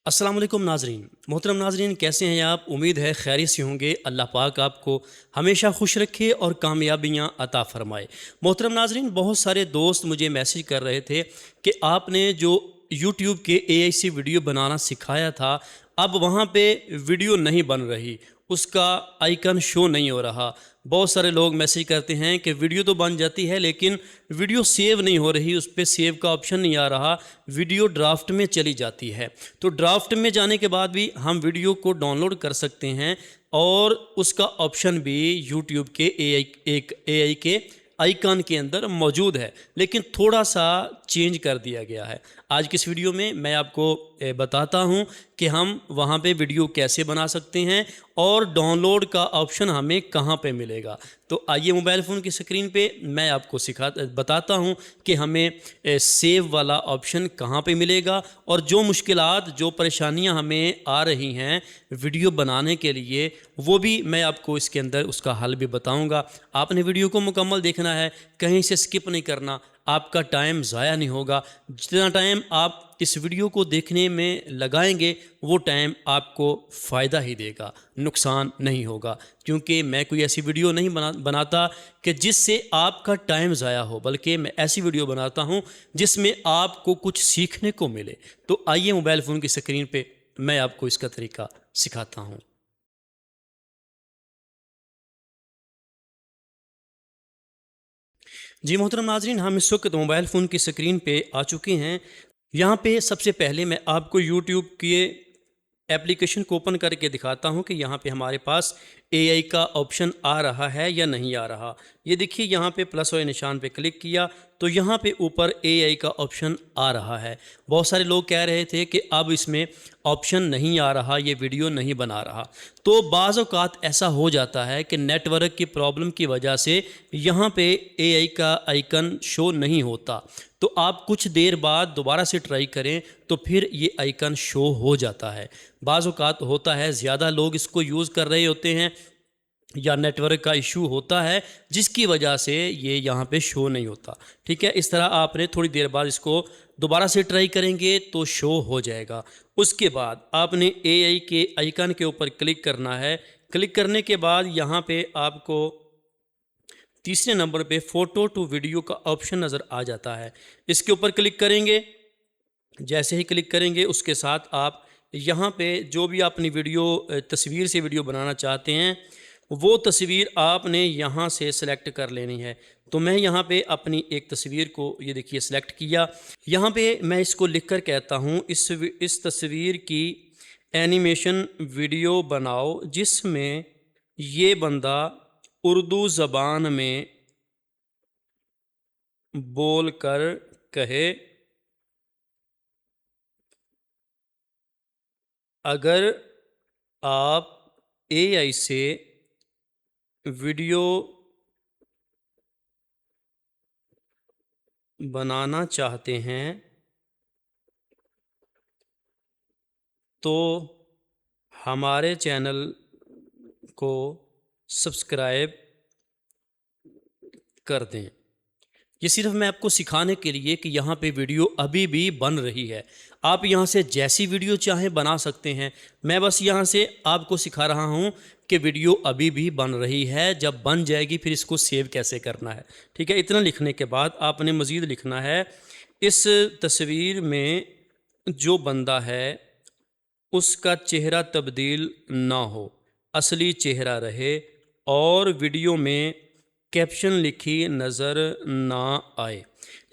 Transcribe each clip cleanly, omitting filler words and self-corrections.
अस्सलाम वालेकुम नाजरीन। मोहतरम नाजरीन, कैसे हैं आप? उम्मीद है खैरियत से होंगे। अल्लाह पाक आपको हमेशा खुश रखे और कामयाबियाँ अता फ़रमाए। मोहतरम नाजरीन, बहुत सारे दोस्त मुझे मैसेज कर रहे थे कि आपने जो यूट्यूब के एआई से वीडियो बनाना सिखाया था, अब वहाँ पे वीडियो नहीं बन रही, उसका आइकन शो नहीं हो रहा। बहुत सारे लोग मैसेज करते हैं कि वीडियो तो बन जाती है लेकिन वीडियो सेव नहीं हो रही, उस पर सेव का ऑप्शन नहीं आ रहा, वीडियो ड्राफ्ट में चली जाती है। तो ड्राफ्ट में जाने के बाद भी हम वीडियो को डाउनलोड कर सकते हैं और उसका ऑप्शन भी यूट्यूब के एआई के आइकन के अंदर मौजूद है, लेकिन थोड़ा सा चेंज कर दिया गया है। आज की इस वीडियो में मैं आपको बताता हूं कि हम वहां पे वीडियो कैसे बना सकते हैं और डाउनलोड का ऑप्शन हमें कहां पे मिलेगा। तो आइए मोबाइल फ़ोन की स्क्रीन पे मैं आपको बताता हूं कि हमें सेव वाला ऑप्शन कहां पे मिलेगा और जो मुश्किलात, जो परेशानियां हमें आ रही हैं वीडियो बनाने के लिए, वो भी मैं आपको इसके अंदर उसका हल भी बताऊंगा। आपने वीडियो को मुकम्मल देखना है, कहीं से स्किप नहीं करना, आपका टाइम ज़ाया नहीं होगा। जितना टाइम आप इस वीडियो को देखने में लगाएंगे वो टाइम आपको फ़ायदा ही देगा, नुकसान नहीं होगा। क्योंकि मैं कोई ऐसी वीडियो नहीं बनाता कि जिससे आपका टाइम ज़ाया हो, बल्कि मैं ऐसी वीडियो बनाता हूं जिसमें आपको कुछ सीखने को मिले। तो आइए मोबाइल फ़ोन की स्क्रीन पे मैं आपको इसका तरीका सिखाता हूं। जी मोहतरम नाज़रीन, हम इस वक्त मोबाइल फ़ोन की स्क्रीन पे आ चुके हैं। यहाँ पे सबसे पहले मैं आपको यूट्यूब के एप्लीकेशन को ओपन करके दिखाता हूँ कि यहाँ पे हमारे पास एआई का ऑप्शन आ रहा है या नहीं आ रहा। ये देखिए, यहाँ पे प्लस वाले निशान पे क्लिक किया तो यहाँ पे ऊपर एआई का ऑप्शन आ रहा है। बहुत सारे लोग कह रहे थे कि अब इसमें ऑप्शन नहीं आ रहा, ये वीडियो नहीं बना रहा। तो बाज़ औक़ात ऐसा हो जाता है कि नेटवर्क की प्रॉब्लम की वजह से यहाँ पे एआई का आइकन शो नहीं होता। तो आप कुछ देर बाद दोबारा से ट्राई करें तो फिर ये आइकन शो हो जाता है। बाज़ औक़ात होता है ज़्यादा लोग इसको यूज़ कर रहे होते हैं या नेटवर्क का इशू होता है जिसकी वजह से ये यहाँ पे शो नहीं होता। ठीक है, इस तरह आपने थोड़ी देर बाद इसको दोबारा से ट्राई करेंगे तो शो हो जाएगा। उसके बाद आपने एआई के आइकन के ऊपर क्लिक करना है। क्लिक करने के बाद यहाँ पे आपको तीसरे नंबर पे फ़ोटो टू वीडियो का ऑप्शन नज़र आ जाता है। इसके ऊपर क्लिक करेंगे। जैसे ही क्लिक करेंगे उसके साथ आप यहाँ पे जो भी अपनी वीडियो तस्वीर से वीडियो बनाना चाहते हैं वो तस्वीर आपने यहाँ से सेलेक्ट कर लेनी है। तो मैं यहाँ पे अपनी एक तस्वीर को, ये देखिए, सेलेक्ट किया। यहाँ पे मैं इसको लिख कर कहता हूँ इस तस्वीर की एनिमेशन वीडियो बनाओ जिसमें ये बंदा उर्दू ज़बान में बोल कर कहे, अगर आप एआई से वीडियो बनाना चाहते हैं तो हमारे चैनल को सब्सक्राइब कर दें। ये सिर्फ मैं आपको सिखाने के लिए कि यहाँ पे वीडियो अभी भी बन रही है। आप यहाँ से जैसी वीडियो चाहें बना सकते हैं। मैं बस यहाँ से आपको सिखा रहा हूँ कि वीडियो अभी भी बन रही है, जब बन जाएगी फिर इसको सेव कैसे करना है। ठीक है, इतना लिखने के बाद आपने मज़ीद लिखना है, इस तस्वीर में जो बंदा है उसका चेहरा तब्दील ना हो, असली चेहरा रहे और वीडियो में कैप्शन लिखी नज़र ना आए।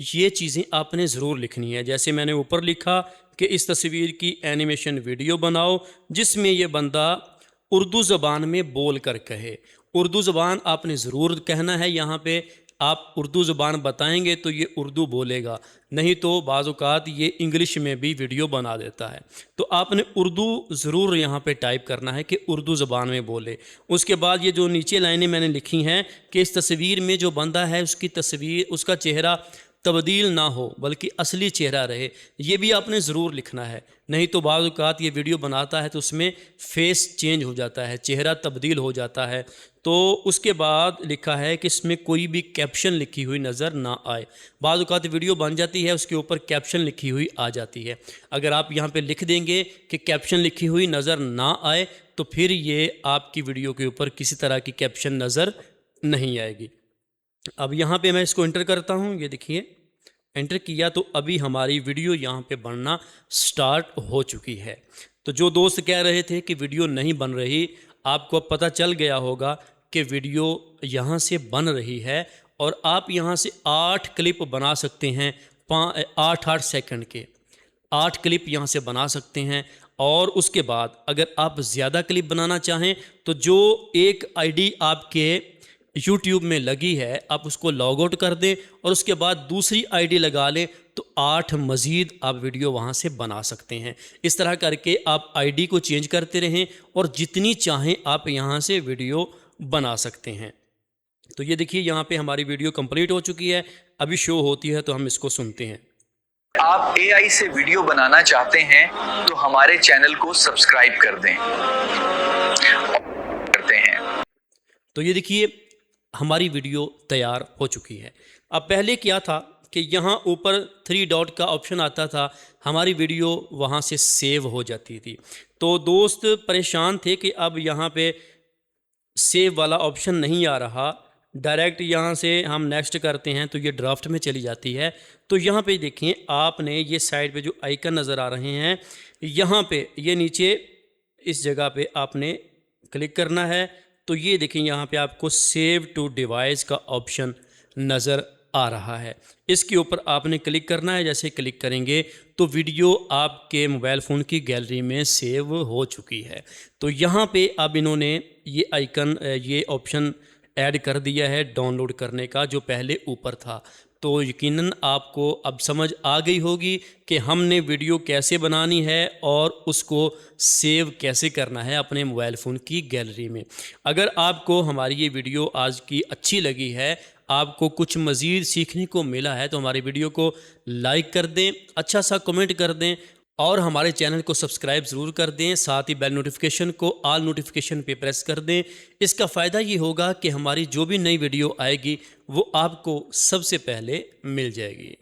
ये चीज़ें आपने ज़रूर लिखनी है। जैसे मैंने ऊपर लिखा कि इस तस्वीर की एनिमेशन वीडियो बनाओ जिसमें ये बंदा उर्दू ज़बान में बोल कर कहे। उर्दू ज़बान आपने ज़रूर कहना है। यहाँ पे आप उर्दू ज़बान बताएंगे तो ये उर्दू बोलेगा, नहीं तो बाज़ औक़ात ये इंग्लिश में भी वीडियो बना देता है। तो आपने उर्दू ज़रूर यहाँ पे टाइप करना है कि उर्दू ज़बान में बोले। उसके बाद ये जो नीचे लाइनें मैंने लिखी हैं कि इस तस्वीर में जो बंदा है उसकी तस्वीर, उसका चेहरा तब्दील ना हो बल्कि असली चेहरा रहे, ये भी आपने ज़रूर लिखना है। नहीं तो बाज़ औक़ात ये वीडियो बनाता है तो उसमें फेस चेंज हो जाता है, चेहरा तब्दील हो जाता है। तो उसके बाद लिखा है कि इसमें कोई भी कैप्शन लिखी हुई नज़र ना आए। बाज़ औक़ात वीडियो बन जाती है, उसके ऊपर कैप्शन लिखी हुई आ जाती है। अगर आप यहाँ पे लिख देंगे कि कैप्शन लिखी हुई नज़र ना आए तो फिर ये आपकी वीडियो के ऊपर किसी तरह की कैप्शन नज़र नहीं आएगी। अब यहाँ पे मैं इसको एंटर करता हूँ, ये देखिए एंटर किया तो अभी हमारी वीडियो यहाँ पे बनना स्टार्ट हो चुकी है। तो जो दोस्त कह रहे थे कि वीडियो नहीं बन रही, आपको अब पता चल गया होगा कि वीडियो यहाँ से बन रही है और आप यहाँ से 8 क्लिप बना सकते हैं, 8-8 सेकंड के 8 क्लिप यहाँ से बना सकते हैं। और उसके बाद अगर आप ज़्यादा क्लिप बनाना चाहें तो जो एक आईडी आपके यूट्यूब में लगी है आप उसको लॉग आउट कर दें और उसके बाद दूसरी आईडी लगा लें तो 8 मज़ीद आप वीडियो वहाँ से बना सकते हैं। इस तरह करके आप आईडी को चेंज करते रहें और जितनी चाहें आप यहाँ से वीडियो बना सकते हैं। तो ये देखिए यहाँ पे हमारी वीडियो कंप्लीट हो चुकी है, अभी शो होती है तो हम इसको सुनते हैं। आप AI से वीडियो बनाना चाहते हैं तो हमारे चैनल को सब्सक्राइब कर दें। करते हैं तो ये देखिए हमारी वीडियो तैयार हो चुकी है। अब पहले क्या था कि यहाँ ऊपर 3 डॉट का ऑप्शन आता था, हमारी वीडियो वहाँ से सेव हो जाती थी। तो दोस्त परेशान थे कि अब यहाँ पे सेव वाला ऑप्शन नहीं आ रहा, डायरेक्ट यहाँ से हम नेक्स्ट करते हैं तो ये ड्राफ्ट में चली जाती है। तो यहाँ पे देखिए आपने ये साइड पे जो आइकन नज़र आ रहे हैं, यहाँ पे ये नीचे इस जगह पे आपने क्लिक करना है। तो ये देखें यहाँ पे आपको सेव टू डिवाइस का ऑप्शन नज़र आ रहा है, इसके ऊपर आपने क्लिक करना है। जैसे क्लिक करेंगे तो वीडियो आपके मोबाइल फ़ोन की गैलरी में सेव हो चुकी है। तो यहाँ पे अब इन्होंने ये आइकन ये ऑप्शन ऐड कर दिया है डाउनलोड करने का, जो पहले ऊपर था। तो यकीनन आपको अब समझ आ गई होगी कि हमने वीडियो कैसे बनानी है और उसको सेव कैसे करना है अपने मोबाइल फ़ोन की गैलरी में। अगर आपको हमारी ये वीडियो आज की अच्छी लगी है, आपको कुछ मज़ीद सीखने को मिला है, तो हमारी वीडियो को लाइक कर दें, अच्छा सा कमेंट कर दें और हमारे चैनल को सब्सक्राइब ज़रूर कर दें। साथ ही बेल नोटिफिकेशन को ऑल नोटिफिकेशन पे प्रेस कर दें। इसका फ़ायदा ये होगा कि हमारी जो भी नई वीडियो आएगी वो आपको सबसे पहले मिल जाएगी।